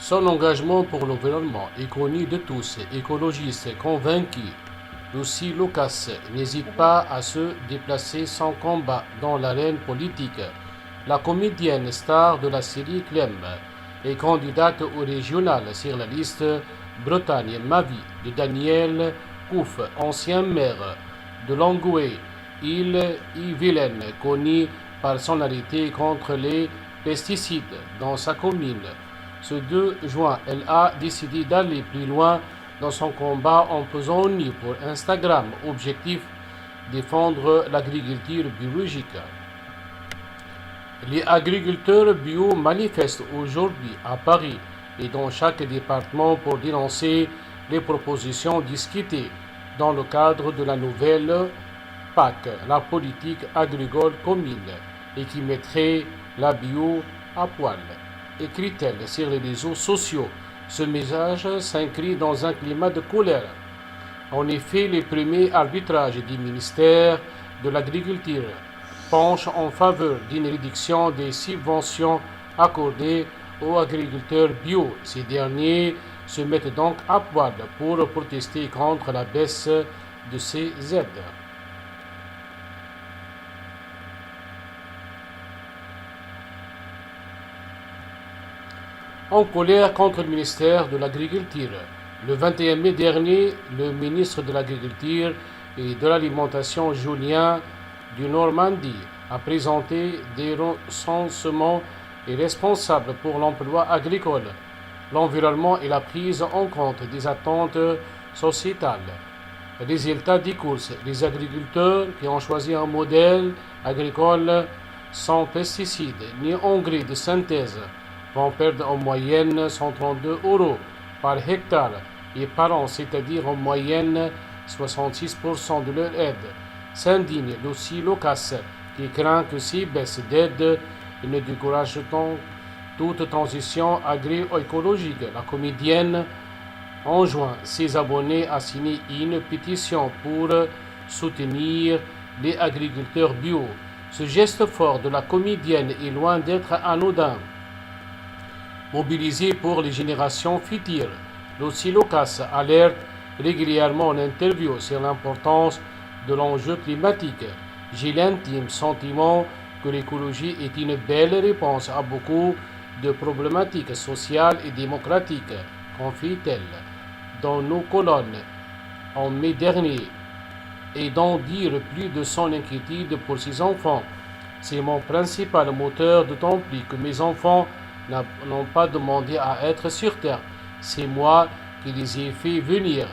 Son engagement pour l'environnement est connu de tous. Écologiste convaincu, Lucy Lucas n'hésite pas à se déplacer sans combat dans l'arène politique. La comédienne star de la série Clem est candidate au régional sur la liste Bretagne Ma vie de Daniel Couf, ancien maire de Longueuil, île-et-Vilaine, connu par son arrêté contre les pesticides dans sa commune. Ce 2 juin, elle a décidé d'aller plus loin dans son combat en faisant nu pour Instagram. Objectif, défendre l'agriculture biologique. Les agriculteurs bio manifestent aujourd'hui à Paris et dans chaque département pour dénoncer les propositions discutées dans le cadre de la nouvelle PAC, la politique agricole commune, et qui mettrait la bio à poil, écrit-elle sur les réseaux sociaux. Ce message s'inscrit dans un climat de colère. En effet, les premiers arbitrages du ministère de l'Agriculture penchent en faveur d'une réduction des subventions accordées aux agriculteurs bio. Ces derniers se mettent donc à poil pour protester contre la baisse de ces aides. En colère contre le ministère de l'Agriculture. Le 21 mai dernier, le ministre de l'Agriculture et de l'Alimentation, Julien de Normandie, a présenté des recensements irresponsables pour l'emploi agricole, l'environnement et la prise en compte des attentes sociétales. Résultat des courses, les agriculteurs qui ont choisi un modèle agricole sans pesticides ni engrais de synthèse vont perdre en moyenne 132 € par hectare et par an, c'est-à-dire en moyenne 66% de leur aide. S'indigne Lucy Lucas, qui craint que ces baisses d'aide ne découragent toute transition agroécologique. La comédienne enjoint ses abonnés à signer une pétition pour soutenir les agriculteurs bio. Ce geste fort de la comédienne est loin d'être anodin. Mobilisée pour les générations futures, Lucy Lucas alerte régulièrement en interview sur l'importance de l'enjeu climatique. J'ai l'intime sentiment que l'écologie est une belle réponse à beaucoup de problématiques sociales et démocratiques, confie-t-elle dans nos colonnes en mai dernier, et d'en dire plus de son inquiétude pour ses enfants. C'est mon principal moteur, d'autant plus que mes enfants n'ont pas demandé à être sur Terre. C'est moi qui les ai fait venir.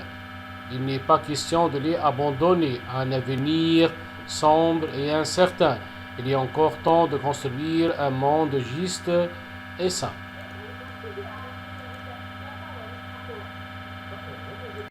Il n'est pas question de les abandonner à un avenir sombre et incertain. Il est encore temps de construire un monde juste et sain.